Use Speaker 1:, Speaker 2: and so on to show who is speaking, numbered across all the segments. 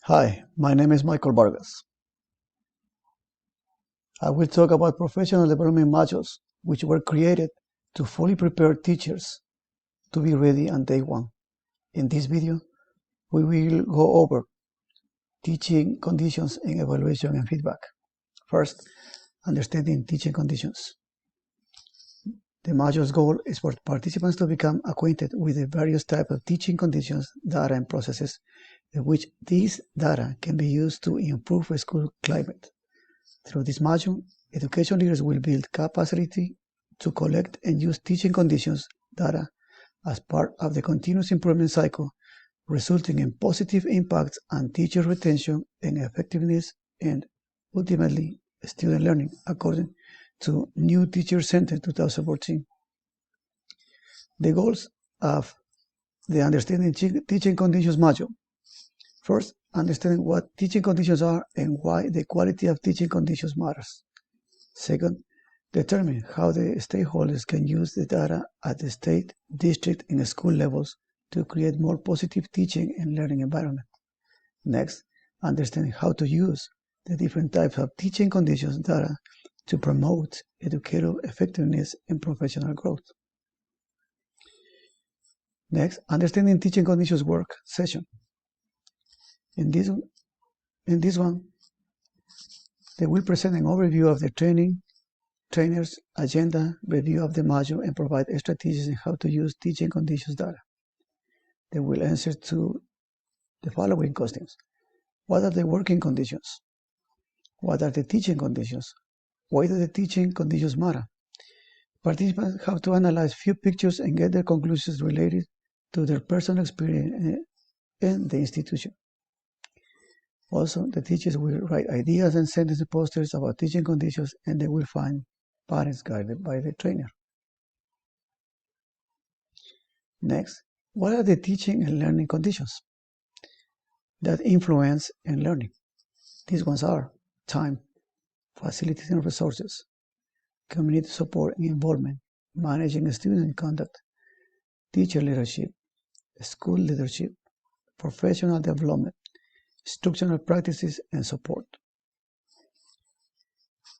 Speaker 1: Hi, my name is Michael Vargas. I will talk about professional development modules which were created to fully prepare teachers to be ready on day one. In this video, we will go over teaching conditions and evaluation and feedback. First, understanding teaching conditions. The module's goal is for participants to become acquainted with the various types of teaching conditions, data, and processes in which these data can be used to improve a school climate. Through this module, education leaders will build capacity to collect and use teaching conditions data as part of the continuous improvement cycle, resulting in positive impacts on teacher retention and effectiveness and, ultimately, student learning, according to New Teacher Center 2014. The goals of the Understanding Teaching Conditions module. First, understanding what teaching conditions are and why the quality of teaching conditions matters. Second, determine how the stakeholders can use the data at the state, district, and school levels to create more positive teaching and learning environment. Next, understanding how to use the different types of teaching conditions data to promote educator effectiveness and professional growth. Next, understanding teaching conditions work session. In this one, they will present an overview of the trainer's agenda, review of the module, and provide strategies in how to use teaching conditions data. They will answer to the following questions. What are the working conditions? What are the teaching conditions? Why do the teaching conditions matter? Participants have to analyze few pictures and get their conclusions related to their personal experience and the institution. Also, the teachers will write ideas and sentence posters about teaching conditions, and they will find parents guided by the trainer. Next, what are the teaching and learning conditions that influence and learning? These ones are time, facilities and resources, community support and involvement, managing student conduct, teacher leadership, school leadership, professional development, instructional practices, and support.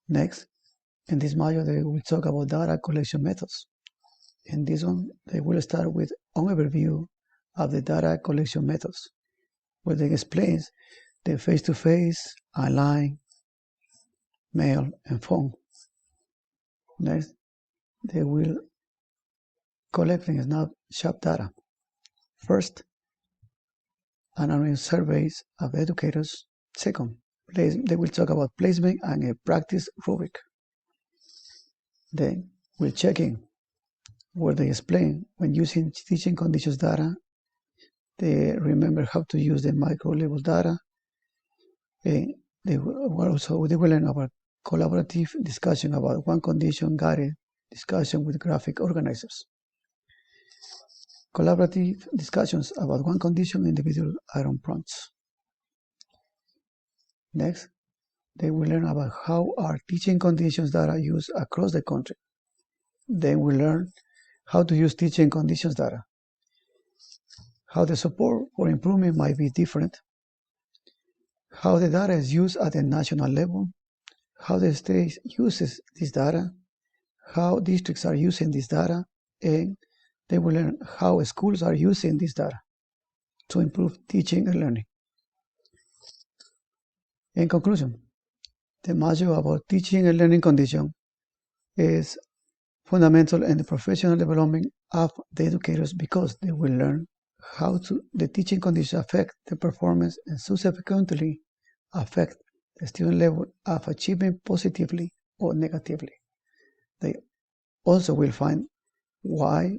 Speaker 1: Next, in this module, they will talk about data collection methods. In this one, they will start with an overview of the data collection methods, where they explain the face-to-face, online, mail, and phone. Next, they will collect and snapshot data. First, anonymous surveys of educators. Second, they will talk about placement and a practice rubric. Then, we'll check in, where they explain when using teaching conditions data, they remember how to use the micro-level data. They will learn about collaborative discussion about one condition guided discussion with graphic organizers. Collaborative discussions about one condition individual item prompts. Next, they will learn about how are teaching conditions data used across the country. They will learn how to use teaching conditions data, how the support for improvement might be different, how the data is used at the national level, how the state uses this data, how districts are using this data, and they will learn how schools are using this data to improve teaching and learning. In conclusion, the module about teaching and learning condition is fundamental in the professional development of the educators because they will learn how the teaching conditions affect the performance and subsequently affect the student level of achievement positively or negatively. They also will find why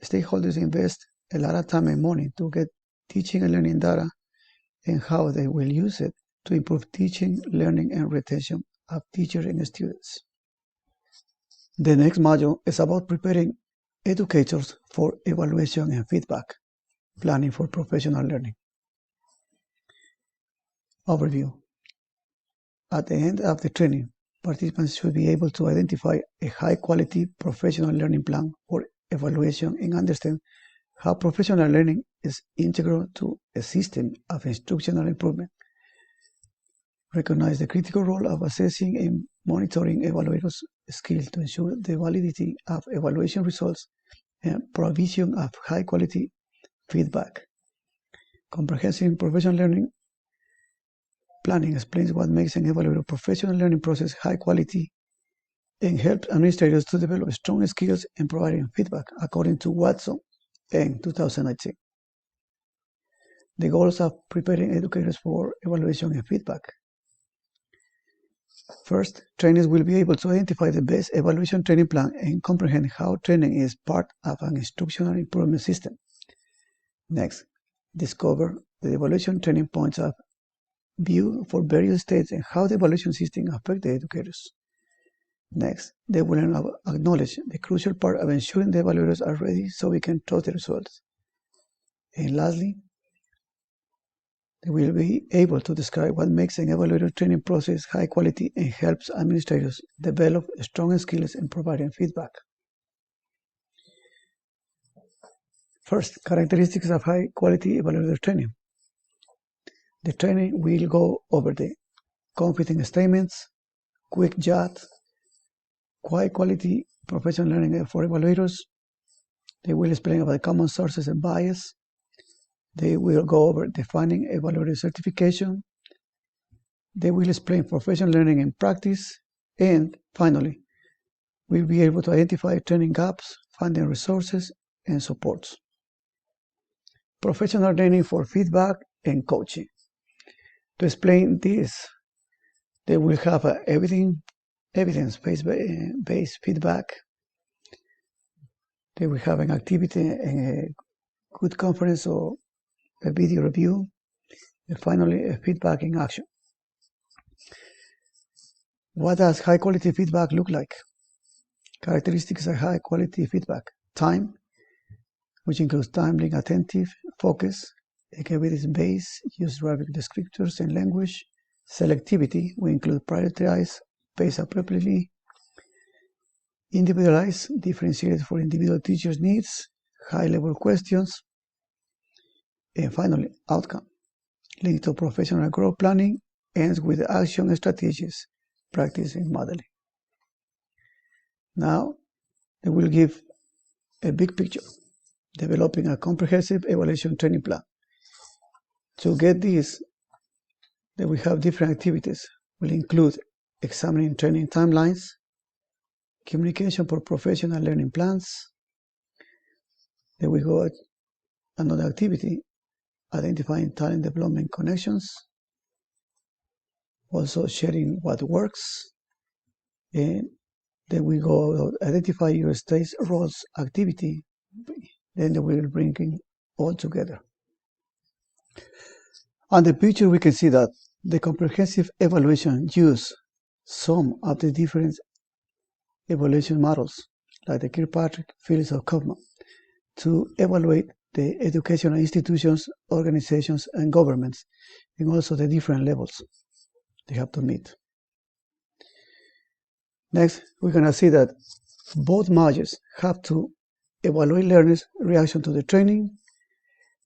Speaker 1: stakeholders invest a lot of time and money to get teaching and learning data and how they will use it to improve teaching, learning, and retention of teachers and students. The next module is about preparing educators for evaluation and feedback, planning for professional learning. Overview. At the end of the training, participants should be able to identify a high-quality professional learning plan for evaluation and understand how professional learning is integral to a system of instructional improvement recognize the critical role of assessing and monitoring evaluators' skills to ensure the validity of evaluation results and provision of high-quality feedback. Comprehensive professional learning planning explains what makes an evaluator professional learning process high quality and helps administrators to develop strong skills in providing feedback, according to Watson in 2019. The goals of preparing educators for evaluation and feedback. First, trainees will be able to identify the best evaluation training plan and comprehend how training is part of an instructional improvement system. Next, discover the evaluation training points of view for various states and how the evaluation system affects the educators. Next, they will acknowledge the crucial part of ensuring the evaluators are ready so we can trust the results. And lastly, they will be able to describe what makes an evaluator training process high quality and helps administrators develop strong skills in providing feedback. First, characteristics of high quality evaluator training. The training will go over the confident statements, quick jot, high quality professional learning for evaluators. They will explain about the common sources and bias. They will go over defining evaluator certification. They will explain professional learning in practice. And finally, we'll be able to identify training gaps, funding resources, and supports. Professional learning for feedback and coaching. To explain this, they will have evidence-based feedback. They will have an activity and a good conference or a video review, and finally a feedback in action. What does high quality feedback look like? Characteristics of high quality feedback. Time, which includes timely, attentive, focus, evidence-based, use graphic descriptors and language. Selectivity, we include prioritize, pace appropriately, individualize, differentiate for individual teachers' needs, high-level questions, and finally, outcome, linked to professional growth planning, ends with action strategies, practice and modeling. Now, they will give a big picture, developing a comprehensive evaluation training plan. To get this, they will have different activities. Will include examining training timelines, communication for professional learning plans. Then we go at another activity, identifying talent development connections, also sharing what works, and then we go identify your state's roles activity. Then we will bring it all together. On the picture, we can see that the comprehensive evaluation uses some of the different evaluation models, like the Kirkpatrick, Phillips, or Kaufman, to evaluate the educational institutions, organizations, and governments, and also the different levels they have to meet. Next, we're going to see that both modules have to evaluate learners' reaction to the training,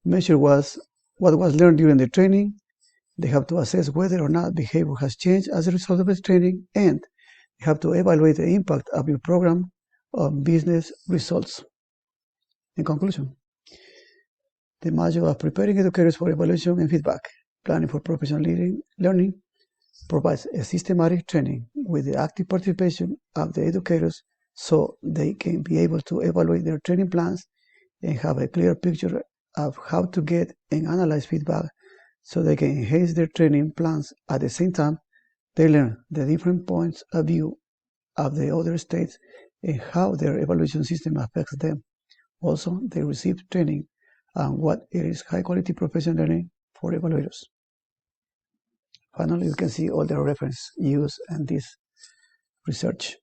Speaker 1: measure what was learned during the training. They have to assess whether or not behavior has changed as a result of the training, and they have to evaluate the impact of your program on business results. In conclusion, the module of preparing educators for evaluation and feedback, planning for professional learning, provides a systematic training with the active participation of the educators so they can be able to evaluate their training plans and have a clear picture of how to get and analyze feedback so they can enhance their training plans. At the same time, they learn the different points of view of the other states and how their evaluation system affects them. Also, they receive training on what is high-quality professional learning for evaluators. Finally, you can see all the reference used in this research.